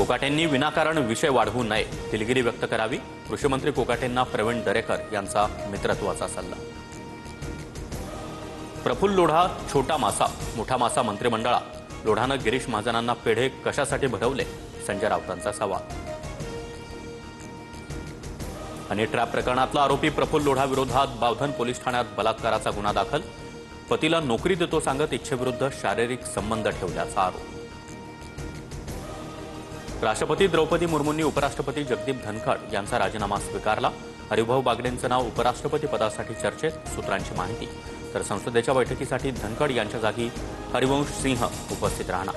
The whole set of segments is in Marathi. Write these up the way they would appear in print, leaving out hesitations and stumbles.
कोकाटेंनी विनाकारण विषय वाढवू नये, दिलगिरी व्यक्त करावी. कृषी मंत्री कोकाटेंना प्रवीण दरेकर यांचा मित्रत्वाचा सल्ला. प्रफुल्ल लोढा छोटा मासा मोठा मासा मंत्रिमंडळात. लोढानं गिरीश महाजनांना पेढे कशासाठी भरवले, संजय राऊतांचा सवाल. हनी ट्रॅप प्रकरणातला आरोपी प्रफुल्ल लोढा विरोधात बावधन पोलीस ठाण्यात बलात्काराचा गुन्हा दाखल. पतीला नोकरी देतो सांगत इच्छेविरुद्ध शारीरिक संबंध ठेवल्याचा आरोप. राष्ट्रपती द्रौपदी मुर्मूंनी उपराष्ट्रपती जगदीप धनखड यांचा राजीनामा स्वीकारला. हरिभाऊ बागडेंचं नाव उपराष्ट्रपती पदासाठी चर्चेत, सूत्रांची माहिती. तर संसदेच्या बैठकीसाठी धनखड यांच्या जागी हरिवंश सिंह उपस्थित राहणार.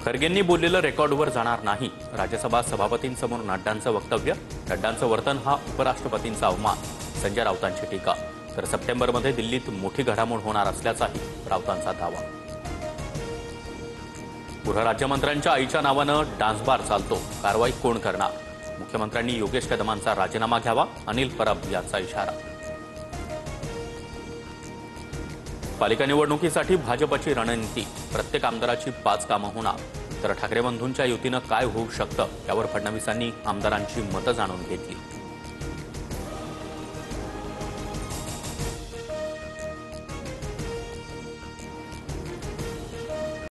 खरगेंनी बोललेलं रेकॉर्डवर जाणार नाही, राज्यसभा सभापतींसमोर नड्डांचं वक्तव्य. नड्डांचं वर्तन हा उपराष्ट्रपतींचा अवमान, संजय राऊतांची टीका. तर सप्टेंबरमध्ये दिल्लीत मोठी घडामोड होणार असल्याचाही राऊतांचा दावा. गृहराज्यमंत्र्यांच्या आईच्या नावानं डान्स बार चालतो, कारवाई कोण करणार? मुख्यमंत्र्यांनी योगेश कदमांचा राजीनामा घ्यावा, अनिल परब यांचा इशारा. पालिका निवडणुकीसाठी भाजपची रणनीती, प्रत्येक आमदाराची 5 कामं होणार. तर ठाकरे बंधूंच्या युतीनं काय होऊ शकतं यावर फडणवीसांनी आमदारांची मतं जाणून घेतली.